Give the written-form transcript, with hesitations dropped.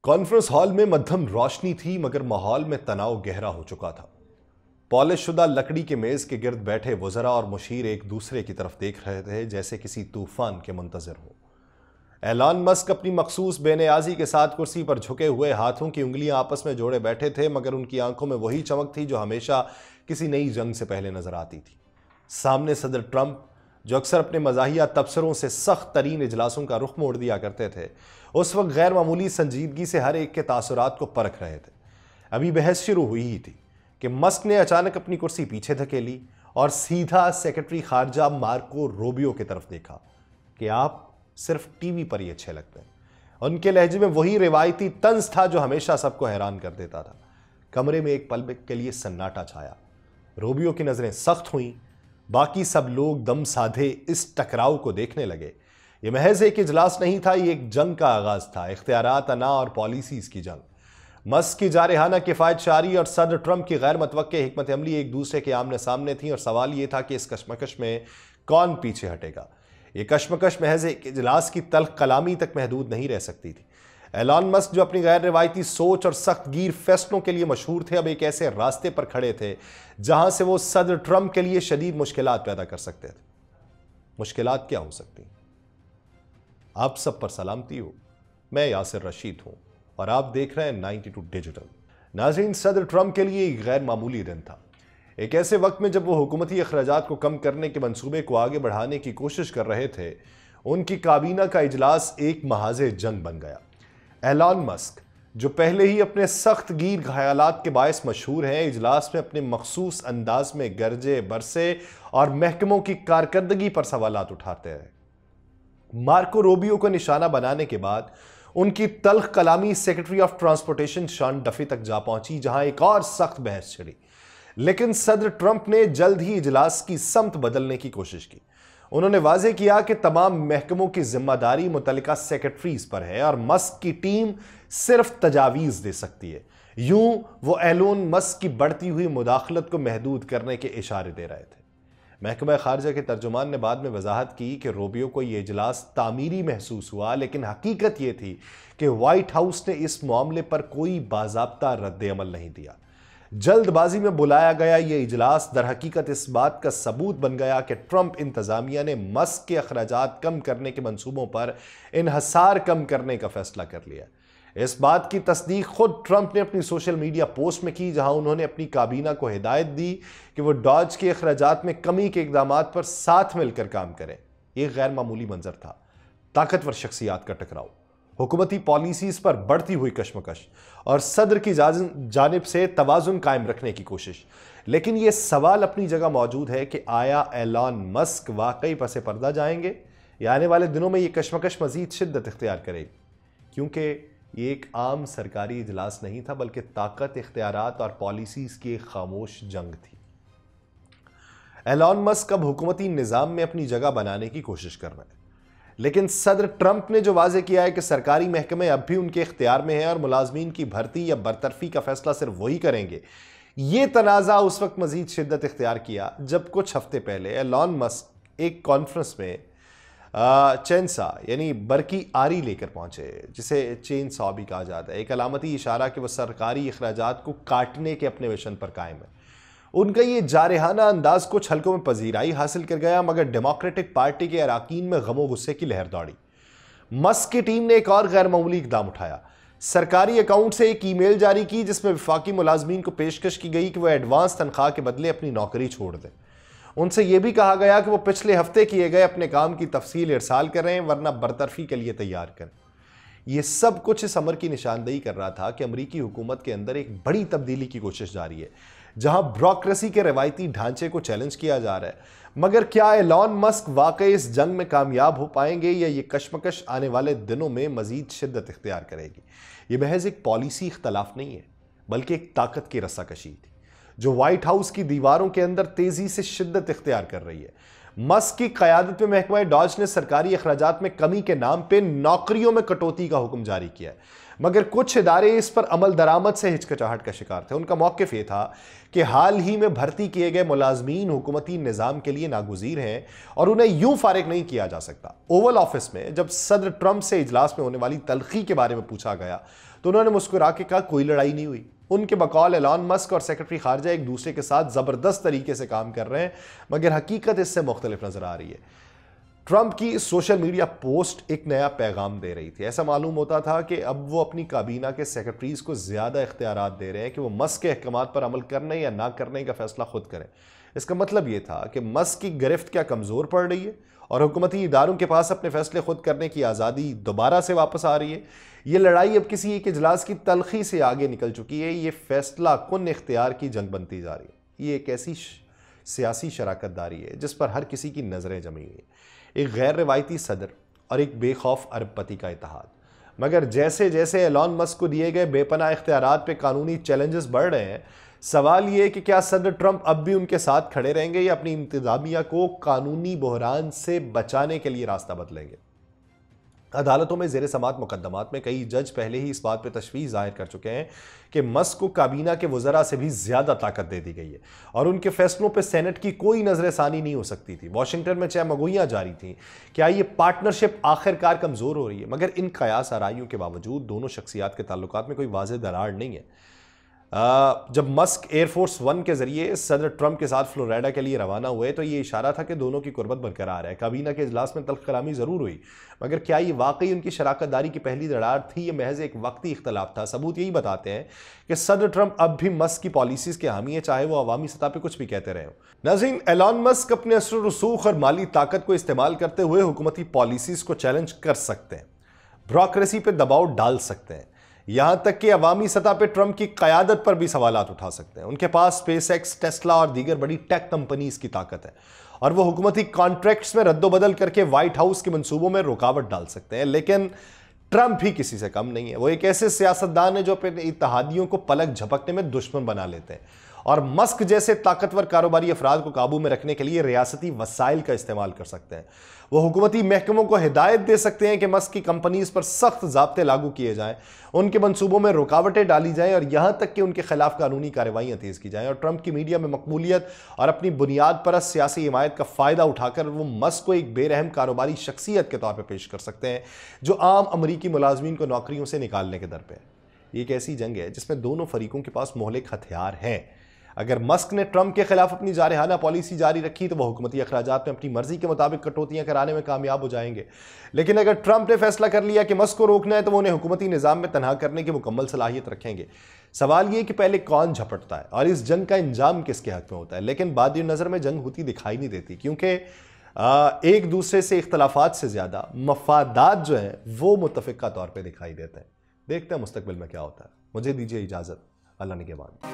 Conference hall میں مدھم روشنی تھی مگر ماحول میں تناؤ گہرا ہو چکا تھا۔ پالش شدہ لکڑی کے میز کے گرد بیٹھے وزراء اور مشیر ایک دوسرے کی طرف دیکھ رہے تھے جیسے کسی طوفان کے منتظر ہو۔ ایلان مسک اپنی مخصوص بے نیازی کے ساتھ کرسی پر جھکے ہوئے ہاتھوں کی انگلیاں آپس میں جوڑے بیٹھے تھے، مگر ان کی آنکھوں میں وہی چمک تھی جو ہمیشہ کسی نئی جنگ سے پہلے نظر آتی تھی۔ سامنے صدر ٹرمپ، جو اکثر اپنے مزاحیہ تبصروں سے سخت ترین اجلاسوں کا رخ موڑ دیا کرتے تھے، اس وقت غیر معمولی سنجیدگی سے ہر ایک کے تاثرات کو پرکھ رہے تھے۔ ابھی بحث شروع ہوئی ہی تھی کہ مسک نے اچانک اپنی کرسی پیچھے دھکیلی اور سیدھا سیکرٹری خارجہ مارکو روبیو کی طرف دیکھا کہ آپ صرف ٹی وی پر ہی اچھے لگتے ہیں۔ ان کے لہجے میں وہی روایتی طنز تھا جو ہمیشہ سب کو حیران کر دیتا تھا۔ کمرے میں ایک پل کے لیے سناٹا چھایا۔ روبیو کی نظریں سخت ہوئیں، باقی سب لوگ دم سادھے اس ٹکراؤ کو دیکھنے لگے۔ یہ محض ایک اجلاس نہیں تھا، یہ ایک جنگ کا آغاز تھا، اختیارات، انا اور پالیسیز کی جنگ۔ مسک کی جارحانہ کفایت شعاری اور صدر ٹرمپ کی غیر متوقع حکمت عملی ایک دوسرے کے آمنے سامنے تھیں، اور سوال یہ تھا کہ اس کشمکش میں کون پیچھے ہٹے گا۔ یہ کشمکش محض ایک اجلاس کی تلخ کلامی تک محدود نہیں رہ سکتی تھی۔ ایلان مسک، جو اپنی غیر روایتی سوچ اور سخت گیر فیصلوں کے لیے مشہور تھے، اب ایک ایسے راستے پر کھڑے تھے جہاں سے وہ صدر ٹرمپ کے لیے شدید مشکلات پیدا کر سکتے تھے۔ مشکلات کیا ہو سکتی؟ آپ سب پر سلامتی ہو، میں یاسر رشید ہوں اور آپ دیکھ رہے ہیں 92 ڈیجیٹل۔ ناظرین، صدر ٹرمپ کے لیے ایک غیر معمولی دن تھا، ایک ایسے وقت میں جب وہ حکومتی اخراجات کو کم کرنے کے منصوبے کو آگے بڑھانے کی کوشش کر رہے تھے۔ ان کی کابینہ کا اجلاس ایک محاذ جنگ بن گیا۔ ایلان مسک، جو پہلے ہی اپنے سخت گیر خیالات کے باعث مشہور ہیں، اجلاس میں اپنے مخصوص انداز میں گرجے برسے اور محکموں کی کارکردگی پر سوالات اٹھاتے رہے۔ مارکو روبیو کو نشانہ بنانے کے بعد ان کی تلخ کلامی سیکرٹری آف ٹرانسپورٹیشن شان ڈفی تک جا پہنچی، جہاں ایک اور سخت بحث چھڑی۔ لیکن صدر ٹرمپ نے جلد ہی اجلاس کی سمت بدلنے کی کوشش کی۔ انہوں نے واضح کیا کہ تمام محکموں کی ذمہ داری متعلقہ سیکرٹریز پر ہے اور مسک کی ٹیم صرف تجاویز دے سکتی ہے۔ یوں وہ ایلون مسک کی بڑھتی ہوئی مداخلت کو محدود کرنے کے اشارے دے رہے تھے۔ محکمہ خارجہ کے ترجمان نے بعد میں وضاحت کی کہ روبیو کو یہ اجلاس تعمیری محسوس ہوا، لیکن حقیقت یہ تھی کہ وائٹ ہاؤس نے اس معاملے پر کوئی باضابطہ رد عمل نہیں دیا۔ جلد بازی میں بلایا گیا یہ اجلاس در حقیقت اس بات کا ثبوت بن گیا کہ ٹرمپ انتظامیہ نے مسک کے اخراجات کم کرنے کے منصوبوں پر انحصار کم کرنے کا فیصلہ کر لیا۔ اس بات کی تصدیق خود ٹرمپ نے اپنی سوشل میڈیا پوسٹ میں کی، جہاں انہوں نے اپنی کابینہ کو ہدایت دی کہ وہ ڈاج کے اخراجات میں کمی کے اقدامات پر ساتھ مل کر کام کریں۔ یہ غیر معمولی منظر تھا، طاقتور شخصیات کا ٹکراؤ، حکومتی پالیسیز پر بڑھتی ہوئی کشمکش اور صدر کی جانب سے توازن قائم رکھنے کی کوشش۔ لیکن یہ سوال اپنی جگہ موجود ہے کہ آیا ایلان مسک واقعی پس پردہ جائیں گے یا آنے والے دنوں میں یہ کشمکش مزید شدت اختیار کرے گی؟ کیونکہ یہ ایک عام سرکاری اجلاس نہیں تھا، بلکہ طاقت، اختیارات اور پالیسیز کی ایک خاموش جنگ تھی۔ ایلان مسک اب حکومتی نظام میں اپنی جگہ بنانے کی کوشش کر رہے ہیں، لیکن صدر ٹرمپ نے جو واضح کیا ہے کہ سرکاری محکمے اب بھی ان کے اختیار میں ہیں اور ملازمین کی بھرتی یا برطرفی کا فیصلہ صرف وہی کریں گے۔ یہ تنازع اس وقت مزید شدت اختیار کیا جب کچھ ہفتے پہلے ایلان مسک ایک کانفرنس میں چین سا یعنی برقی آری لے کر پہنچے، جسے چین سا بھی کہا جاتا ہے، ایک علامتی اشارہ کہ وہ سرکاری اخراجات کو کاٹنے کے اپنے مشن پر قائم ہے۔ ان کا یہ جارحانہ انداز کچھ حلقوں میں پذیرائی حاصل کر گیا، مگر ڈیموکریٹک پارٹی کے اراکین میں غم و غصے کی لہر دوڑی۔ مسک کی ٹیم نے ایک اور غیر معمولی اقدام اٹھایا۔ سرکاری اکاؤنٹ سے ایک ای میل جاری کی جس میں وفاقی ملازمین کو پیشکش کی گئی کہ وہ ایڈوانس تنخواہ کے بدلے اپنی نوکری چھوڑ دیں۔ ان سے یہ بھی کہا گیا کہ وہ پچھلے ہفتے کیے گئے اپنے کام کی تفصیل ارسال کریں ورنہ برطرفی کے لیے تیار کریں۔ یہ سب کچھ اس امر کی نشاندہی کر رہا تھا کہ امریکی حکومت کے اندر ایک بڑی تبدیلی کی کوشش جاری ہے، جہاں بیوروکریسی کے روایتی ڈھانچے کو چیلنج کیا جا رہا ہے۔ مگر کیا ایلان مسک واقعی اس جنگ میں کامیاب ہو پائیں گے یا یہ کشمکش آنے والے دنوں میں مزید شدت اختیار کرے گی؟ یہ محض ایک پالیسی اختلاف نہیں ہے، بلکہ ایک طاقت کی رساکشی تھی جو وائٹ ہاؤس کی دیواروں کے اندر تیزی سے شدت اختیار کر رہی ہے۔ مسک کی قیادت میں محکمہ ڈاج نے سرکاری اخراجات میں کمی کے نام پہ نوکریوں میں کٹوتی کا حکم جاری کیا ہے، مگر کچھ ادارے اس پر عمل درآمد سے ہچکچاہٹ کا شکار تھے۔ ان کا موقف یہ تھا کہ حال ہی میں بھرتی کیے گئے ملازمین حکومتی نظام کے لیے ناگزیر ہیں اور انہیں یوں فارغ نہیں کیا جا سکتا۔ اوول آفس میں جب صدر ٹرمپ سے اجلاس میں ہونے والی تلخی کے بارے میں پوچھا گیا تو انہوں نے مسکرا کے کہا کوئی لڑائی نہیں ہوئی۔ ان کے بقول ایلان مسک اور سیکرٹری خارجہ ایک دوسرے کے ساتھ زبردست طریقے سے کام کر رہے ہیں، مگر حقیقت اس سے مختلف نظر آ رہی ہے۔ ٹرمپ کی سوشل میڈیا پوسٹ ایک نیا پیغام دے رہی تھی۔ ایسا معلوم ہوتا تھا کہ اب وہ اپنی کابینہ کے سیکرٹریز کو زیادہ اختیارات دے رہے ہیں کہ وہ مسک کے احکامات پر عمل کرنے یا نہ کرنے کا فیصلہ خود کریں۔ اس کا مطلب یہ تھا کہ مسک کی گرفت کیا کمزور پڑ رہی ہے اور حکومتی اداروں کے پاس اپنے فیصلے خود کرنے کی آزادی دوبارہ سے واپس آ رہی ہے۔ یہ لڑائی اب کسی ایک اجلاس کی تلخی سے آگے نکل چکی ہے، یہ فیصلہ کن اختیار کی جنگ بنتی جا رہی ہے۔ یہ ایک ایسی سیاسی شراکت داری ہے جس پر ہر کسی کی نظریں جمی ہوئی ہیں، ایک غیر روایتی صدر اور ایک بے خوف ارب پتی کا اتحاد۔ مگر جیسے جیسے ایلان مسک کو دیے گئے بے پناہ اختیارات پہ قانونی چیلنجز بڑھ رہے ہیں، سوال یہ ہے کہ کیا صدر ٹرمپ اب بھی ان کے ساتھ کھڑے رہیں گے یا اپنی انتظامیہ کو قانونی بحران سے بچانے کے لیے راستہ بدلیں گے؟ عدالتوں میں زیر سماعت مقدمات میں کئی جج پہلے ہی اس بات پہ تشویش ظاہر کر چکے ہیں کہ مسک کو کابینہ کے وزراء سے بھی زیادہ طاقت دے دی گئی ہے اور ان کے فیصلوں پہ سینٹ کی کوئی نظر ثانی نہیں ہو سکتی تھی۔ واشنگٹن میں چہمگوئیاں جاری تھیں کیا یہ پارٹنرشپ آخر کار کمزور ہو رہی ہے، مگر ان قیاس آرائیوں کے باوجود دونوں شخصیات کے تعلقات میں کوئی واضح دراڑ نہیں ہے۔ جب مسک ایئر فورس ون کے ذریعے صدر ٹرمپ کے ساتھ فلوریڈا کے لیے روانہ ہوئے تو یہ اشارہ تھا کہ دونوں کی قربت برقرار ہے۔ کابینہ کے اجلاس میں تلخ کلامی ضرور ہوئی، مگر کیا یہ واقعی ان کی شراکت داری کی پہلی دراڑ تھی؟ یہ محض ایک وقتی اختلاف تھا۔ ثبوت یہی بتاتے ہیں کہ صدر ٹرمپ اب بھی مسک کی پالیسیز کے حامی ہیں، چاہے وہ عوامی سطح پہ کچھ بھی کہتے رہے ہوں۔ ناظرین، ایلان مسک اپنے اثر و رسوخ اور مالی طاقت کو استعمال کرتے ہوئے حکومتی پالیسیز کو چیلنج کر سکتے ہیں، بیوروکریسی پہ دباؤ ڈال سکتے ہیں، یہاں تک کہ عوامی سطح پہ ٹرمپ کی قیادت پر بھی سوالات اٹھا سکتے ہیں۔ ان کے پاس سپیس ایکس، ٹیسلا اور دیگر بڑی ٹیک کمپنیز کی طاقت ہے اور وہ حکومتی کانٹریکٹس میں رد و بدل کر کے وائٹ ہاؤس کے منصوبوں میں رکاوٹ ڈال سکتے ہیں۔ لیکن ٹرمپ بھی کسی سے کم نہیں ہے۔ وہ ایک ایسے سیاستدان ہیں جو اپنے اتحادیوں کو پلک جھپکنے میں دشمن بنا لیتے ہیں اور مسک جیسے طاقتور کاروباری افراد کو قابو میں رکھنے کے لیے ریاستی وسائل کا استعمال کر سکتے ہیں۔ وہ حکومتی محکموں کو ہدایت دے سکتے ہیں کہ مسک کی کمپنیز پر سخت ضابطے لاگو کیے جائیں، ان کے منصوبوں میں رکاوٹیں ڈالی جائیں اور یہاں تک کہ ان کے خلاف قانونی کارروائیاں تیز کی جائیں۔ اور ٹرمپ کی میڈیا میں مقبولیت اور اپنی بنیاد پرست سیاسی حمایت کا فائدہ اٹھا کر وہ مسک کو ایک بے رحم کاروباری شخصیت کے طور پہ پیش کر سکتے ہیں جو عام امریکی ملازمین کو نوکریوں سے نکالنے کے در پہ ہے۔ یہ ایک ایسی جنگ ہے جس میں دونوں فریقوں کے پاس مہلک ہتھیار ہیں۔ اگر مسک نے ٹرمپ کے خلاف اپنی جارحانہ پالیسی جاری رکھی تو وہ حکومتی اخراجات میں اپنی مرضی کے مطابق کٹوتیاں کرانے میں کامیاب ہو جائیں گے، لیکن اگر ٹرمپ نے فیصلہ کر لیا کہ مسک کو روکنا ہے تو وہ انہیں حکومتی نظام میں تنہا کرنے کی مکمل صلاحیت رکھیں گے۔ سوال یہ کہ پہلے کون جھپٹتا ہے اور اس جنگ کا انجام کس کے حق میں ہوتا ہے؟ لیکن بادِ نظر میں جنگ ہوتی دکھائی نہیں دیتی، کیونکہ ایک دوسرے سے اختلافات سے زیادہ مفادات جو ہیں وہ متفقہ طور پہ دکھائی دیتے ہیں۔ دیکھتے ہیں مستقبل میں کیا ہوتا ہے۔ مجھے دیجیے اجازت، اللہ نگہبان۔